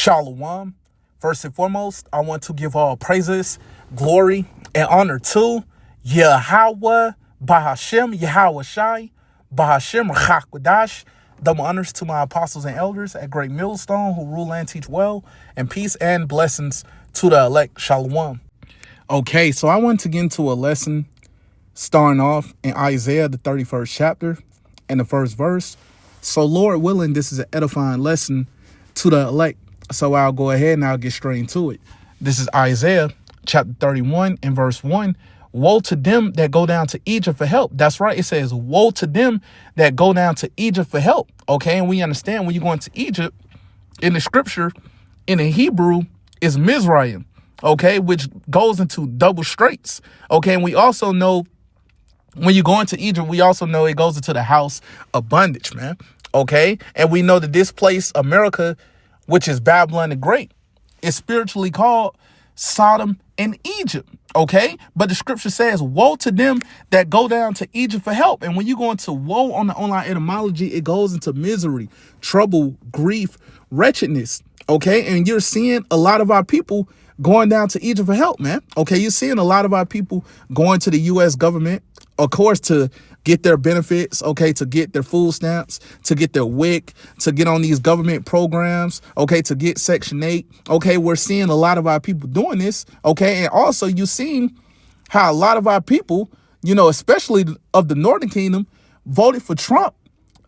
Shalom. First and foremost, I want to give all praises, glory, and honor to Yahweh, Bahashem, Yahweh Shai, Bahashem, Chakwadash. Double honors to my apostles and elders at Great Millstone who rule and teach well, and peace and blessings to the elect. Shalom. Okay, so I want to get into a lesson starting off in Isaiah, the 31st chapter and the first verse. So Lord willing, this is an edifying lesson to the elect. So I'll go ahead and I'll get straight into it. This is Isaiah chapter 31 and verse 1. Woe to them that go down to Egypt for help. That's right. It says, woe to them that go down to Egypt for help. Okay. And we understand when you're going to Egypt in the scripture, in the Hebrew, is Mizraim. Okay. Which goes into double straits. Okay. And we also know when you go into Egypt, we also know it goes into the house of bondage, man. Okay. And we know that this place, America, which is Babylon the Great, is spiritually called Sodom and Egypt. Okay. But the scripture says, woe to them that go down to Egypt for help. And when you go into woe on the online etymology, it goes into misery, trouble, grief, wretchedness. Okay. And you're seeing a lot of our people going down to Egypt for help, man. Okay. You're seeing a lot of our people going to the U.S. government, of course, to get their benefits, okay, to get their food stamps, to get their WIC, to get on these government programs, okay, to get Section 8. Okay, we're seeing a lot of our people doing this, okay, and also you've seen how a lot of our people, you know, especially of the Northern Kingdom, voted for Trump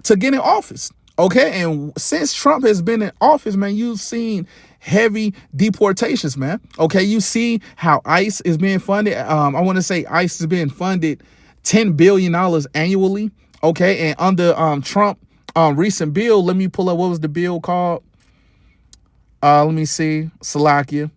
to get in office, okay, and since Trump has been in office, man, you've seen heavy deportations, man, okay, you see how ICE is being funded. I want to say ICE is being funded $10 billion annually. Okay. And under Trump recent bill, let me pull up, what was the bill called? Let me see. Salakia. Let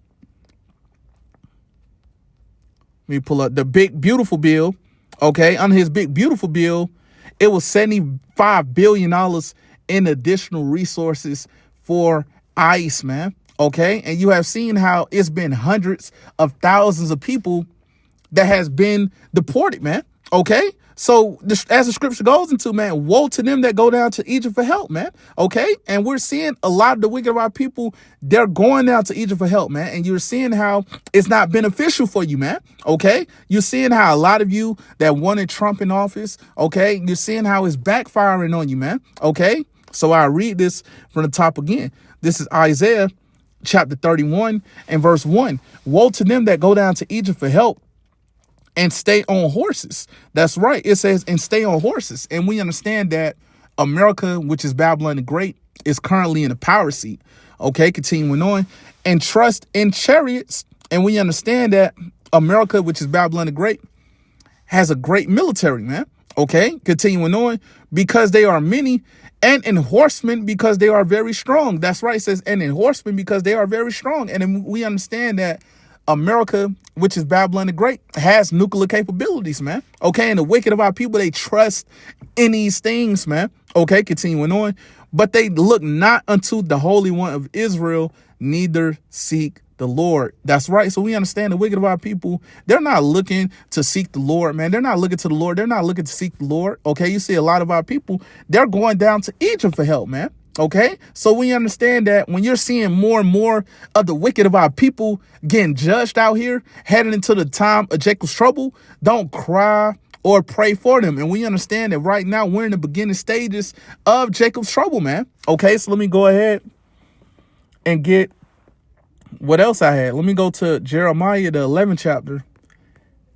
me pull up the big, beautiful bill. Okay. Under his big, beautiful bill, it was $75 billion in additional resources for ICE, man. Okay. And you have seen how it's been hundreds of thousands of people that has been deported, man. Okay, so as the scripture goes into, man, woe to them that go down to Egypt for help, man. Okay, and we're seeing a lot of the wicked of our people, they're going down to Egypt for help, man. And you're seeing how it's not beneficial for you, man. Okay, you're seeing how a lot of you that wanted Trump in office, okay, you're seeing how it's backfiring on you, man. Okay, so I read this from the top again. This is Isaiah chapter 31 and verse 1. Woe to them that go down to Egypt for help and stay on horses. That's right. It says, and stay on horses. And we understand that America, which is Babylon the Great, is currently in a power seat. Okay, continuing on. And trust in chariots. And we understand that America, which is Babylon the Great, has a great military, man. Okay, continuing on. Because they are many, and in horsemen because they are very strong. That's right. It says, and in horsemen because they are very strong. And we understand that America, which is Babylon the Great, has nuclear capabilities, man. Okay, and the wicked of our people, they trust in these things, man. Okay, continuing on. But they look not unto the Holy One of Israel, neither seek the Lord. That's right. So we understand the wicked of our people, they're not looking to seek the Lord, man. They're not looking to the Lord. They're not looking to seek the Lord. Okay, you see a lot of our people, they're going down to Egypt for help, man. Okay, so we understand that when you're seeing more and more of the wicked of our people getting judged out here, heading into the time of Jacob's trouble, don't cry or pray for them. And we understand that right now we're in the beginning stages of Jacob's trouble, man. Okay, so let me go ahead and get what else I had. Let me go to Jeremiah, the 11th chapter,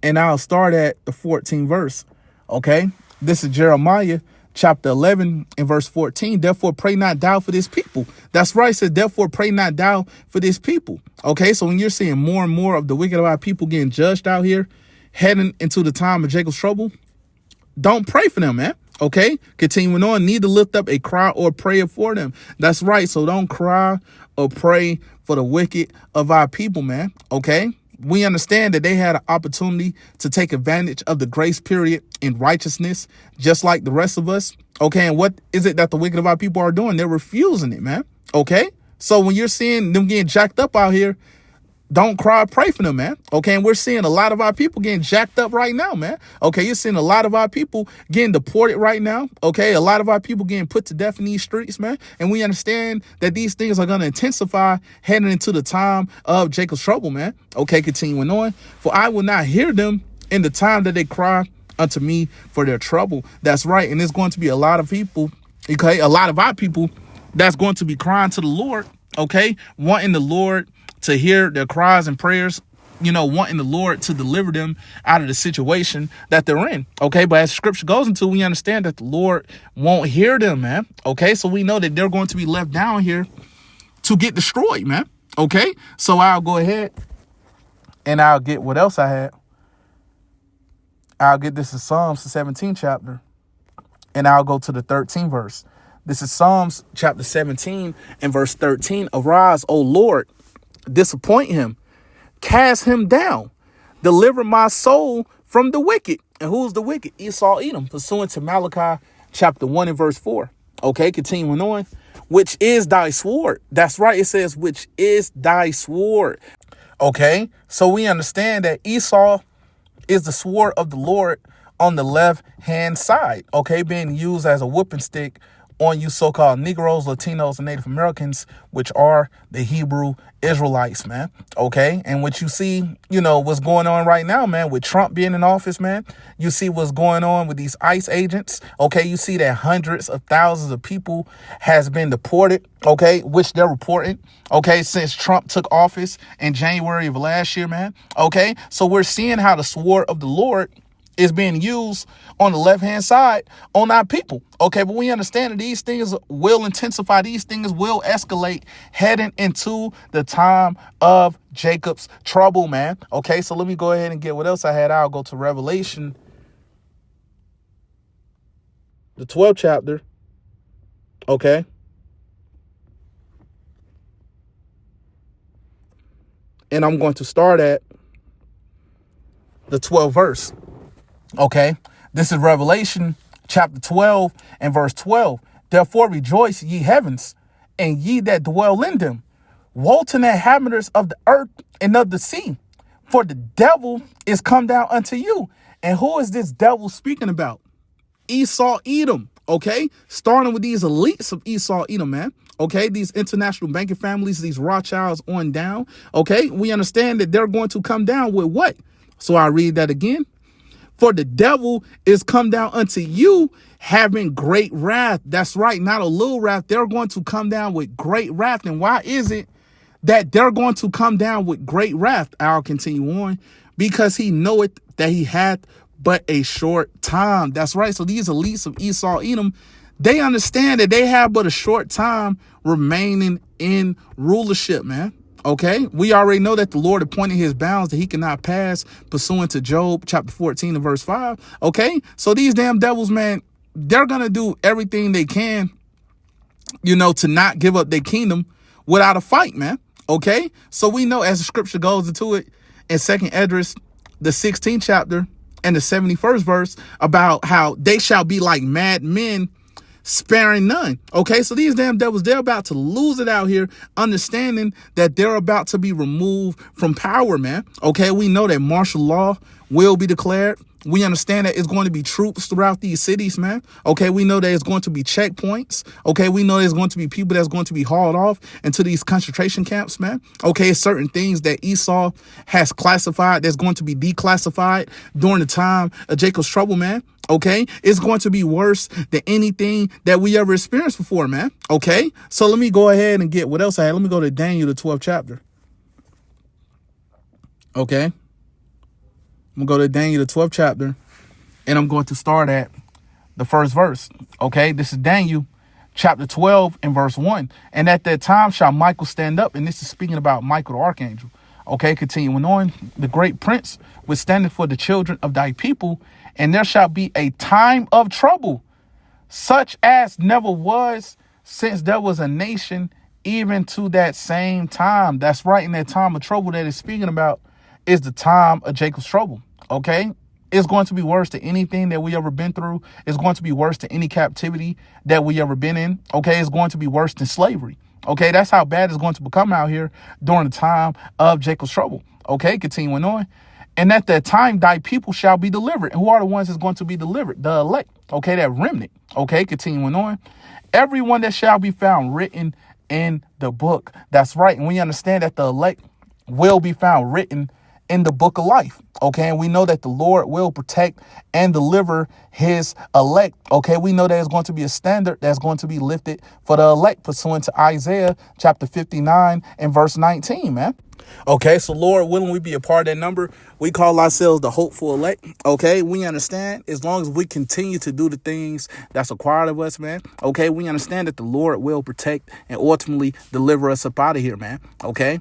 and I'll start at the 14th verse. Okay, this is Jeremiah chapter 11 and verse 14. Therefore, pray not thou for this people. That's right. It says, therefore, pray not thou for this people. Okay. So when you're seeing more and more of the wicked of our people getting judged out here, heading into the time of Jacob's trouble, don't pray for them, man. Okay. Continuing on, need to lift up a cry or prayer for them. That's right. So don't cry or pray for the wicked of our people, man. Okay. We understand that they had an opportunity to take advantage of the grace period in righteousness, just like the rest of us. Okay. And what is it that the wicked of our people are doing? They're refusing it, man. Okay. So when you're seeing them getting jacked up out here, Don't cry, pray for them, man. Okay, and we're seeing a lot of our people getting jacked up right now, man. Okay, you're seeing a lot of our people getting deported right now. Okay, a lot of our people getting put to death in these streets, man. And we understand that these things are going to intensify heading into the time of Jacob's trouble, man. Okay, continuing on. For I will not hear them in the time that they cry unto me for their trouble. That's right. And there's going to be a lot of people, okay, a lot of our people that's going to be crying to the Lord, okay, wanting the Lord to hear their cries and prayers, wanting the Lord to deliver them out of the situation that they're in. Okay. But as scripture goes into, we understand that the Lord won't hear them, man. Okay. So we know that they're going to be left down here to get destroyed, man. Okay. So I'll go ahead and I'll get what else I had. I'll get this is Psalms, the 17th chapter, and I'll go to the 13th verse. This is Psalms chapter 17 and verse 13. Arise, O Lord, disappoint him, cast him down, deliver my soul from the wicked. And who's the wicked? Esau, Edom, pursuant to Malachi chapter 1 and verse 4. Okay, continuing on, which is thy sword. That's right. It says, which is thy sword. Okay, so we understand that Esau is the sword of the Lord on the left hand side. Okay, being used as a whipping stick on you so-called Negroes, Latinos, and Native Americans, which are the Hebrew Israelites, man. Okay. And what you see, what's going on right now, man, with Trump being in office, man, you see what's going on with these ICE agents. Okay. You see that hundreds of thousands of people has been deported. Okay. Which they're reporting. Okay. Since Trump took office in January of last year, man. Okay. So we're seeing how the sword of the Lord is being used on the left-hand side on our people. Okay, but we understand that these things will intensify. These things will escalate heading into the time of Jacob's trouble, man. Okay, so let me go ahead and get what else I had. I'll go to Revelation, the 12th chapter. Okay. And I'm going to start at the 12th verse. Okay, this is Revelation chapter 12 and verse 12. Therefore rejoice, ye heavens, and ye that dwell in them. Woe to the inhabitants of the earth and of the sea, for the devil is come down unto you. And who is this devil speaking about? Esau, Edom. Okay, starting with these elites of Esau, Edom, man. Okay, these international banking families, these Rothschilds on down. Okay, we understand that they're going to come down with what? So I read that again. For the devil is come down unto you, having great wrath. That's right, not a little wrath. They're going to come down with great wrath. And why is it that they're going to come down with great wrath? I'll continue on. Because he knoweth that he hath but a short time. That's right. So these elites of Esau, Edom, they understand that they have but a short time remaining in rulership, man. Okay, we already know that the Lord appointed his bounds that he cannot pass, pursuant to Job chapter 14 and verse 5. Okay, so these damn devils, man, they're going to do everything they can, to not give up their kingdom without a fight, man. Okay, so we know as the scripture goes into it in 2nd Esdras, the 16th chapter and the 71st verse, about how they shall be like mad men, sparing none. Okay, so these damn devils, they're about to lose it out here, understanding that they're about to be removed from power, man. Okay, we know that martial law will be declared. We understand that it's going to be troops throughout these cities, man. Okay, we know that it's going to be checkpoints. Okay, we know there's going to be people that's going to be hauled off into these concentration camps, man. Okay, certain things that Esau has classified that's going to be declassified during the time of Jacob's trouble, man. Okay, it's going to be worse than anything that we ever experienced before, man. Okay, so let me go ahead and get what else I had. Let me go to Daniel, the 12th chapter. Okay. I'm going to go to Daniel, the 12th chapter, and I'm going to start at the first verse. Okay, this is Daniel chapter 12 and verse 1. And at that time shall Michael stand up, and this is speaking about Michael the archangel. Okay, continuing on, the great prince was standing for the children of thy people, and there shall be a time of trouble, such as never was since there was a nation, even to that same time. That's right, in that time of trouble that it's speaking about is the time of Jacob's trouble. Okay, it's going to be worse than anything that we ever been through. It's going to be worse than any captivity that we ever been in. Okay, it's going to be worse than slavery. Okay, that's how bad it's going to become out here during the time of Jacob's trouble. Okay, continuing on. And at that time, thy people shall be delivered. And who are the ones that's going to be delivered? The elect. Okay, that remnant. Okay, continuing on. Everyone that shall be found written in the book. That's right. And we understand that the elect will be found written in the book of life. Okay, and we know that the Lord will protect and deliver his elect. Okay, we know there's going to be a standard that's going to be lifted for the elect pursuant to Isaiah chapter 59 and verse 19, man. Okay, so Lord willing, we be a part of that number. We call ourselves the hopeful elect. Okay, we understand as long as we continue to do the things that's required of us, man. Okay, we understand that the Lord will protect and ultimately deliver us up out of here, man. Okay,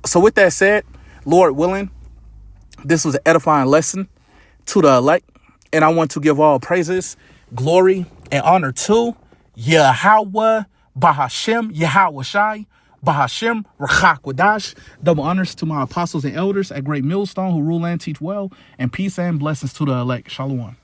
so with that said, Lord willing, this was an edifying lesson to the elect. And I want to give all praises, glory, and honor to Yahweh, Bahashem, Yahweh Shai, Bahashem, Rachak Wadash. Double honors to my apostles and elders at Great Millstone who rule and teach well. And peace and blessings to the elect. Shalom.